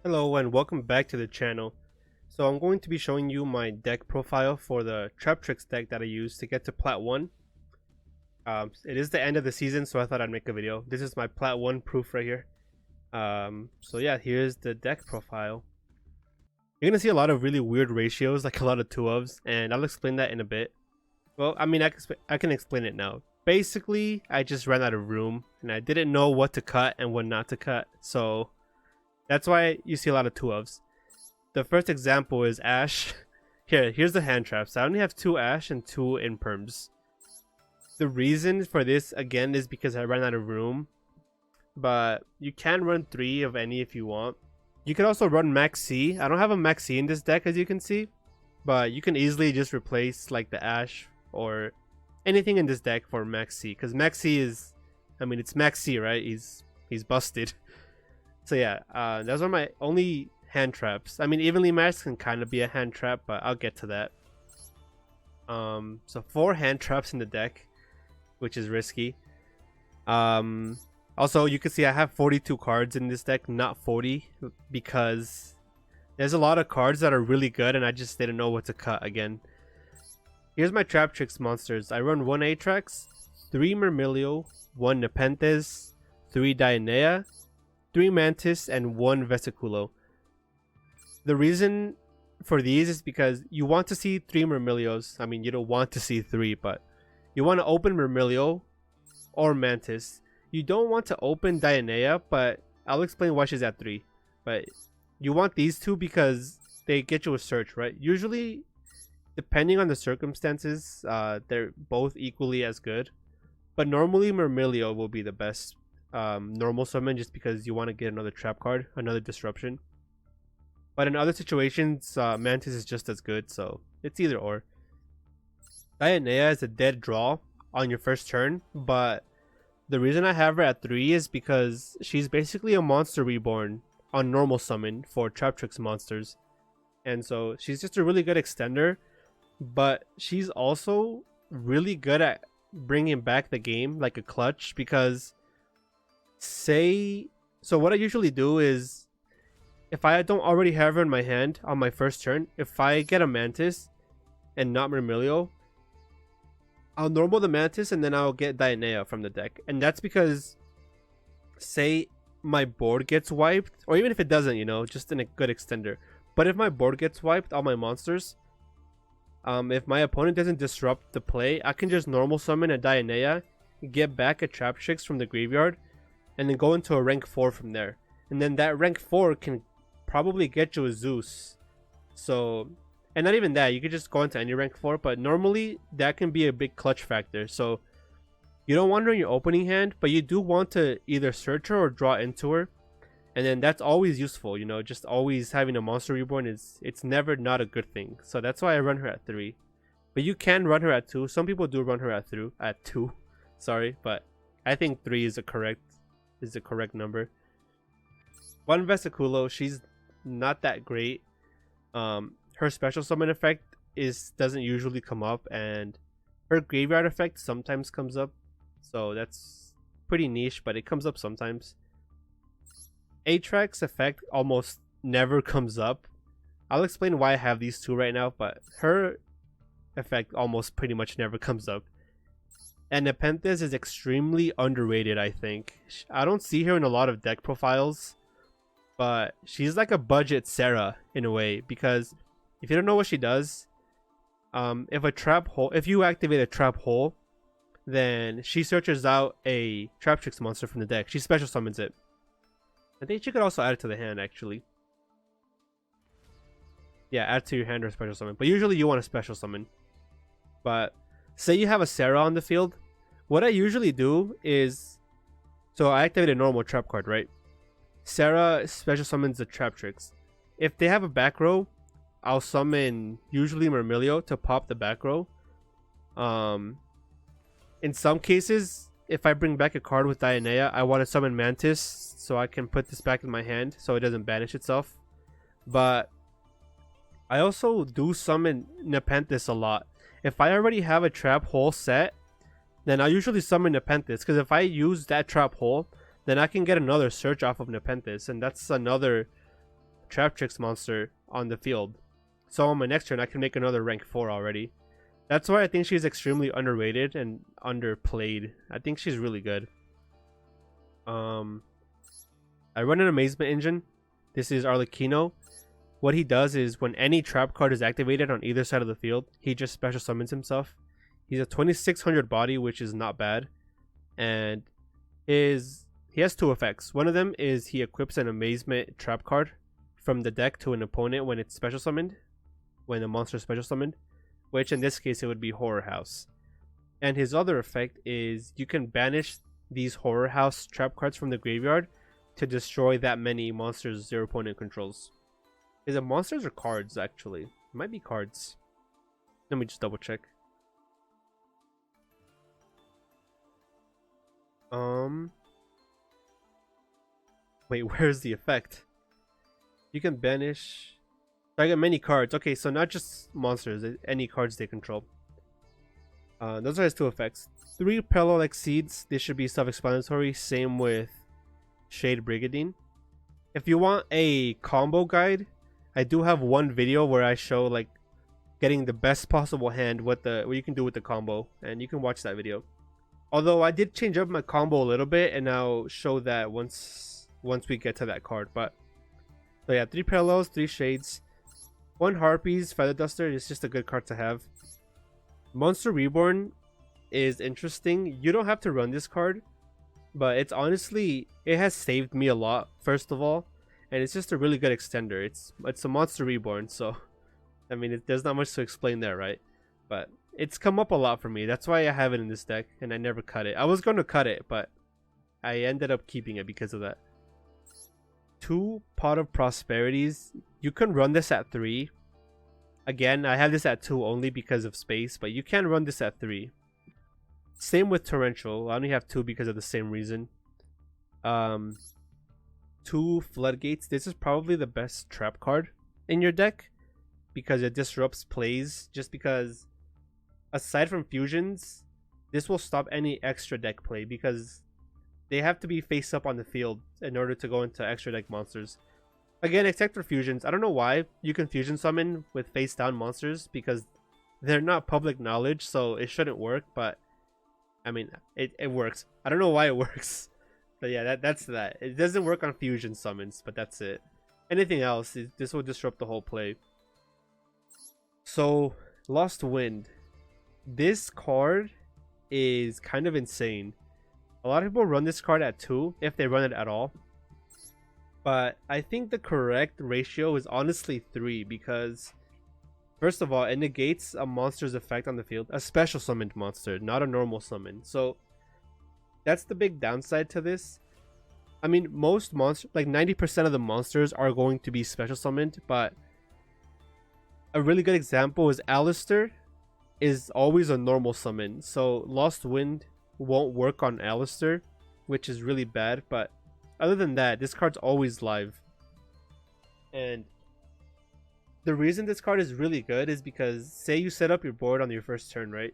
Hello and welcome back to the channel. So I'm going to be showing you my deck profile for the Traptrix deck that I use to get to Plat 1. It is the end of the season, so I thought I'd make a video. This is my Plat 1 proof right here. So yeah, here's the deck profile. You're going to see a lot of really weird ratios, like a lot of 2-ofs, and I'll explain that in a bit. Well, I mean, I can explain it now. Basically, I just ran out of room, and I didn't know what to cut and what not to cut, so that's why you see a lot of 2-ofs. The first example is Ash. Here's the hand traps. I only have 2 Ash and 2 Imperms. The reason for this, again, is because I ran out of room. But you can run 3 of any if you want. You can also run Max C. I don't have a Max C in this deck, as you can see. But you can easily just replace like the Ash or anything in this deck for Max C. Because Max C is, I mean, it's Max C, right? He's busted. So yeah, those are my only hand traps. I mean, Evenly Matched can kind of be a hand trap, but I'll get to that. So 4 hand traps in the deck, which is risky. Also, you can see I have 42 cards in this deck, not 40, because there's a lot of cards that are really good, and I just didn't know what to cut again. Here's my Traptrix monsters. I run 1 Atrax, 3 Myrmilio, 1 Nepenthes, 3 Dionea, 3 Mantis, and 1 Vesiculo. The reason for these is because you want to see 3 Myrmilios. I mean, you don't want to see 3, but you want to open Myrmilio or Mantis. You don't want to open Dionea, but I'll explain why she's at 3. But you want these two because they get you a search, right? Usually, depending on the circumstances, they're both equally as good. But normally, Myrmilio will be the best normal summon just because you want to get another trap card, another disruption. But in other situations, Mantis is just as good, so it's either or. Dionea is a dead draw on your first turn, but the reason I have her at 3 is because she's basically a monster reborn on normal summon for Traptrix monsters. And so she's just a really good extender, but she's also really good at bringing back the game like a clutch, because so what I usually do is, if I don't already have her in my hand on my first turn, if I get a Mantis and not Myrmilio, I'll normal the Mantis and then I'll get Dionea from the deck. And that's because, say my board gets wiped, or even if it doesn't, you know, just in a good extender. But if my board gets wiped, all my monsters, if my opponent doesn't disrupt the play, I can just normal summon a Dionea, get back a Traptrix from the graveyard, and then go into a rank 4 from there. And then that rank 4 can probably get you a Zeus. So, and not even that, you could just go into any rank 4, but normally that can be a big clutch factor. So you don't want her in your opening hand, but you do want to either search her or draw into her. And then that's always useful, you know, just always having a monster reborn it's never not a good thing. So that's why I run her at 3. But you can run her at 2. Some people do run her at 2. Sorry, but I think 3 is the correct number. 1 Vesiculo, she's not that great. Her special summon effect doesn't usually come up, and her graveyard effect sometimes comes up, so that's pretty niche, but it comes up sometimes. Atrax effect almost never comes up. I'll explain why I have these 2 right now, but her effect almost pretty much never comes up. And Nepenthes is extremely underrated, I think. I don't see her in a lot of deck profiles, but she's like a budget Sarah in a way, because if you don't know what she does, if you activate a trap hole, then she searches out a Traptrix monster from the deck. She special summons it. I think she could also add it to the hand, actually. Yeah, add to your hand or special summon. But usually you want a special summon. But say you have a Sarah on the field, what I usually do is, so I activate a normal trap card, right? Sarah special summons the Traptrix. If they have a back row, I'll summon usually Myrmilio to pop the back row. In some cases, if I bring back a card with Dionea, I want to summon Mantis so I can put this back in my hand so it doesn't banish itself. But I also do summon Nepenthes a lot. If I already have a trap hole set, then I usually summon Nepenthes, because if I use that trap hole, then I can get another search off of Nepenthes, and that's another Traptrix monster on the field. So on my next turn, I can make another rank 4 already. That's why I think she's extremely underrated and underplayed. I think she's really good. I run an Amazement Engine. This is Arlecchino. What he does is when any trap card is activated on either side of the field, he just special summons himself. He's a 2600 body, which is not bad. And he has 2 effects. One of them is he equips an Amazement trap card from the deck to an opponent when it's special summoned. When the monster is special summoned. Which in this case it would be Horror House. And his other effect is you can banish these Horror House trap cards from the graveyard to destroy that many monsters your opponent controls. Is it monsters or cards actually? It might be cards. Let me just double check. Wait, where's the effect? You can banish. Target many cards. Okay, so not just monsters, any cards they control. Those are his 2 effects. 3 parallel exceeds. This should be self-explanatory. Same with Shade Brigadine. If you want a combo guide, I do have one video where I show like getting the best possible hand, what you can do with the combo, and you can watch that video. Although I did change up my combo a little bit, and I'll show that once we get to that card. But so yeah, 3 parallels, 3 shades, 1 Harpies Feather Duster is just a good card to have. Monster Reborn is interesting. You don't have to run this card, but it's honestly, it has saved me a lot, first of all, and it's just a really good extender. It's a Monster Reborn, so I mean there's not much to explain there, right? But it's come up a lot for me. That's why I have it in this deck, and I never cut it. I was going to cut it, but I ended up keeping it because of that. 2 Pot of Prosperities. You can run this at 3. Again, I have this at 2 only because of space, but you can run this at 3. Same with Torrential. I only have 2 because of the same reason. 2 Floodgates. This is probably the best trap card in your deck because it disrupts plays. Just because, aside from fusions, this will stop any extra deck play because they have to be face up on the field in order to go into extra deck monsters. Again, except for fusions. I don't know why you can fusion summon with face down monsters because they're not public knowledge, so it shouldn't work, but I mean, it works. I don't know why it works. But yeah, that's that. It doesn't work on fusion summons, but that's it. Anything else, this will disrupt the whole play. So, Lost Wind. This card is kind of insane. A lot of people run this card at 2, if they run it at all. But I think the correct ratio is honestly 3 because, first of all, it negates a monster's effect on the field. A special summoned monster, not a normal summon. So that's the big downside to this. I mean, most monsters, like 90% of the monsters are going to be special summoned, but a really good example is Alistair is always a normal summon. So Lost Wind won't work on Alistair, which is really bad, but other than that, this card's always live. And the reason this card is really good is because, say you set up your board on your first turn, right?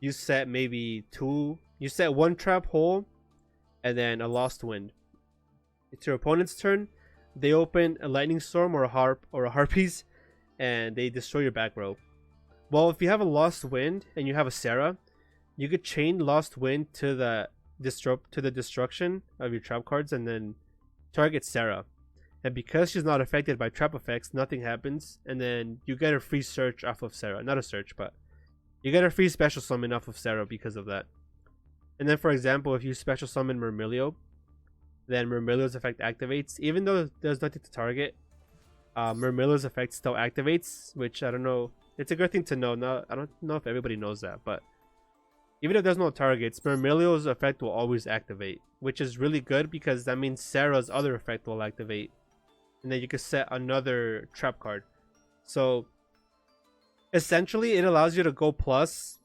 You set maybe 2, you set 1 trap hole, and then a Lost Wind. It's your opponent's turn. They open a Lightning Storm or a Harpies, and they destroy your back row. Well, if you have a Lost Wind and you have a Sarah, you could chain Lost Wind to the destruction of your trap cards and then target Sarah. And because she's not affected by trap effects, nothing happens, and then you get a free search off of Sarah. Not a search, but you get a free special summon off of Sarah because of that. And then, for example, if you special summon Myrmilio, then Myrmilio's effect activates. Even though there's nothing to target, Myrmilio's effect still activates, which I don't know. It's a good thing to know. I don't know if everybody knows that, but even if there's no targets, Myrmilio's effect will always activate, which is really good because that means Sarah's other effect will activate. And then you can set another trap card. So essentially it allows you to go plus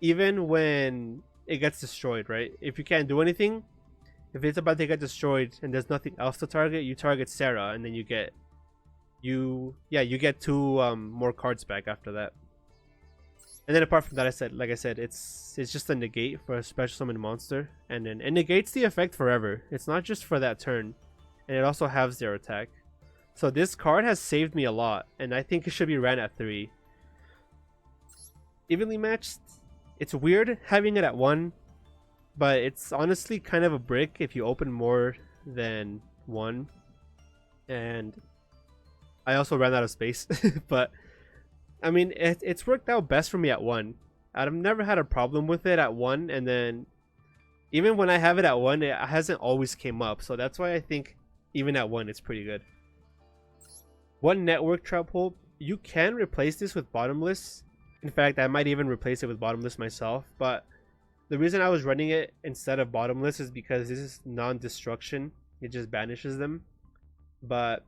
even when it gets destroyed, right? If you can't do anything, if it's about to get destroyed and there's nothing else to target, you target Sarah and then you get 2 more cards back after that. And then apart from that, like I said, it's just a negate for a special summon monster, and then it negates the effect forever. It's not just for that turn, and it also halves their attack. So this card has saved me a lot, and I think it should be ran at 3. Evenly matched, it's weird having it at 1, but it's honestly kind of a brick if you open more than 1. And I also ran out of space, but I mean, it's worked out best for me at 1. I've never had a problem with it at 1, and then even when I have it at 1, it hasn't always came up, so that's why I think even at 1 it's pretty good. One network trap hole, you can replace this with bottomless. In fact, I might even replace it with bottomless myself, but the reason I was running it instead of bottomless is because this is non-destruction. It just banishes them. But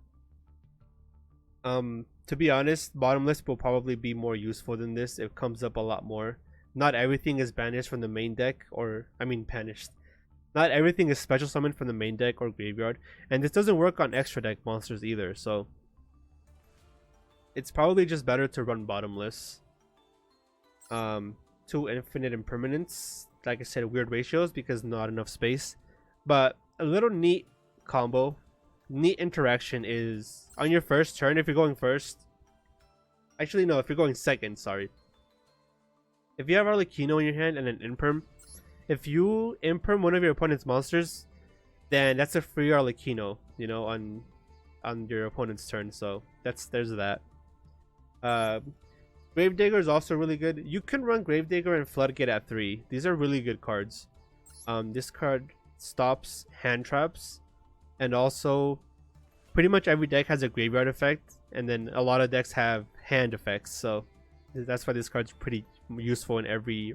to be honest, bottomless will probably be more useful than this. It comes up a lot more. Not everything is banished from the main deck, or I mean banished. Not everything is special summoned from the main deck or graveyard, and this doesn't work on extra deck monsters either, so it's probably just better to run bottomless. 2 infinite impermanence, like I said, weird ratios because not enough space. But a little neat combo, neat interaction is on your first turn, if you're going first. Actually, no, if you're going second, sorry. If you have Arlecchino in your hand and an imperm, if you imperm one of your opponent's monsters, then that's a free Arlecchino, you know, on your opponent's turn. So there's that. Gravedigger is also really good. You can run Gravedigger and Floodgate at 3. These are really good cards. This card stops hand traps, and also pretty much every deck has a graveyard effect, and then a lot of decks have hand effects. So that's why this card's pretty useful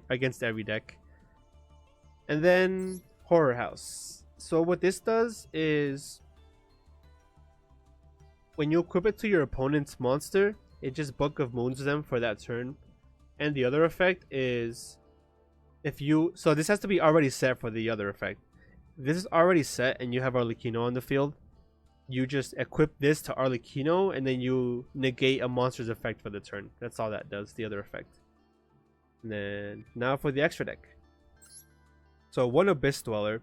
against every deck. And then Horror House. So what this does is when you equip it to your opponent's monster, it just Book of Moons them for that turn. And the other effect is so this has to be already set for the other effect. If this is already set and you have Arlecchino on the field, you just equip this to Arlecchino and then you negate a monster's effect for the turn. That's all that does, the other effect. And then now for the extra deck. So one Abyss Dweller.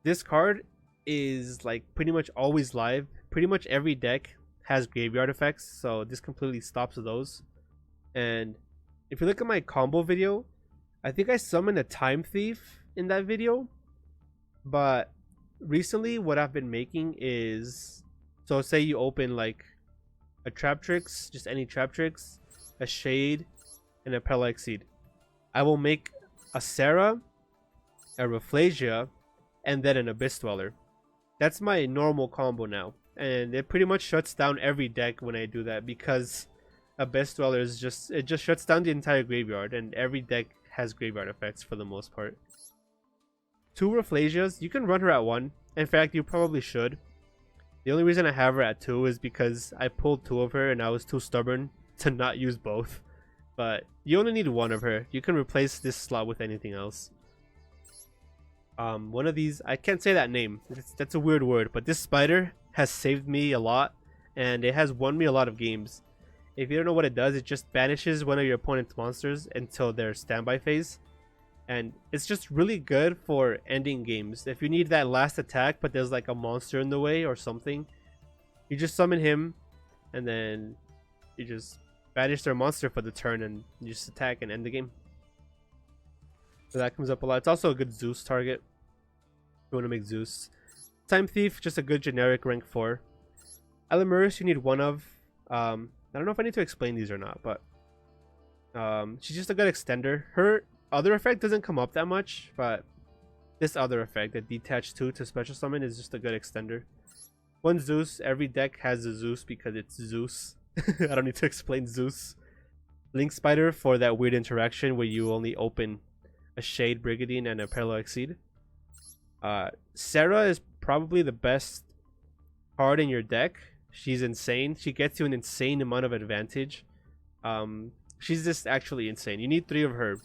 This card is like pretty much always live. Pretty much every deck has graveyard effects, so this completely stops those. And if you look at my combo video, I think I summoned a Time Thief in that video. But recently what I've been making is, so say you open like a Traptrix, just any Traptrix, a Shade, and a Pella Exceed. I will make a Sarah, a Rafflesia, and then an Abyss Dweller. That's my normal combo now. And it pretty much shuts down every deck when I do that, because Abyss Dweller is just shuts down the entire graveyard, and every deck has graveyard effects for the most part. 2 Rafflesias, you can run her at 1. In fact, you probably should. The only reason I have her at 2 is because I pulled 2 of her and I was too stubborn to not use both. But you only need 1 of her. You can replace this slot with anything else. One of these, I can't say that name. That's a weird word, but this spider has saved me a lot, and it has won me a lot of games. If you don't know what it does, it just banishes one of your opponent's monsters until their standby phase. And it's just really good for ending games. If you need that last attack, but there's like a monster in the way or something, you just summon him, and then you just banish their monster for the turn, and you just attack and end the game. So that comes up a lot. It's also a good Zeus target if you want to make Zeus. Time Thief, just a good generic rank 4. Elemerus, you need 1 of. I don't know if I need to explain these or not, but she's just a good extender. Her other effect doesn't come up that much, but this other effect, the detach 2 to special summon, is just a good extender. 1 Zeus, every deck has a Zeus because it's Zeus. I don't need to explain Zeus. Link Spider for that weird interaction where you only open a Shade Brigandine and a Parallel Exceed. Sarah is probably the best card in your deck. She's insane. She gets you an insane amount of advantage. She's just actually insane. You need 3 of her.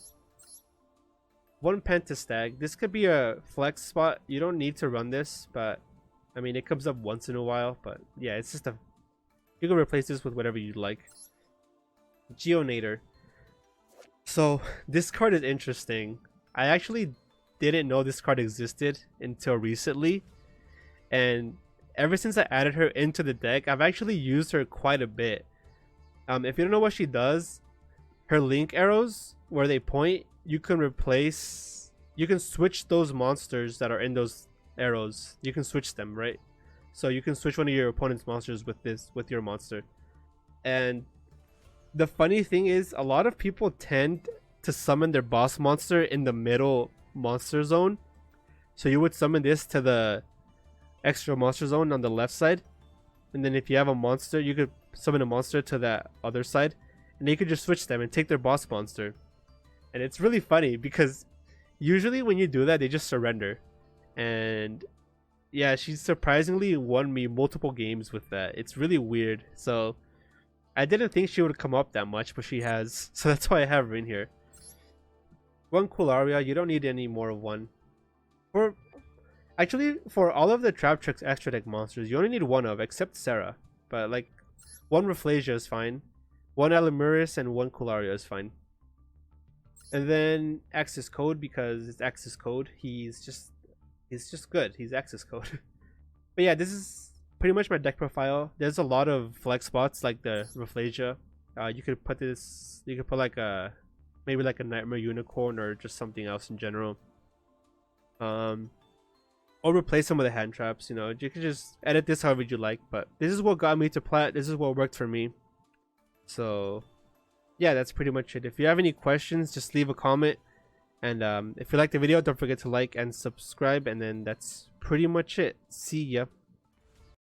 1 Pentastag. This could be a flex spot. You don't need to run this, but I mean, it comes up once in a while. But yeah, it's just you can replace this with whatever you'd like. Geonator. So this card is interesting. I actually didn't know this card existed until recently, and ever since I added her into the deck, I've actually used her quite a bit. If you don't know what she does, her link arrows where they point, you can switch those monsters that are in those arrows. You can switch them, right? So you can switch one of your opponent's monsters with your monster. And the funny thing is, a lot of people tend to summon their boss monster in the middle monster zone. So you would summon this to the extra monster zone on the left side, and then if you have a monster, you could summon a monster to that other side, and then you could just switch them and take their boss monster. And it's really funny because usually when you do that, they just surrender. And yeah, she surprisingly won me multiple games with that. It's really weird. So I didn't think she would come up that much, but she has. So that's why I have her in here. One Cularia, you don't need any more of one. Actually, for all of the Traptrix extra deck monsters, you only need one of, except Sarah. But like, one Rafflesia is fine, one Alamuris, and one Cularia is fine. And then Axis Code, because it's Axis Code. He's just good. He's Axis Code. But yeah, this is pretty much my deck profile. There's a lot of flex spots like the Rafflesia. You could put this. You could put like maybe like a Nightmare Unicorn or just something else in general. Or replace some of the hand traps. You know, you can just edit this however you like. But this is what got me to Plat. This is what worked for me. So yeah, that's pretty much it. If you have any questions, just leave a comment. And if you like the video, don't forget to like and subscribe. And then that's pretty much it. See ya.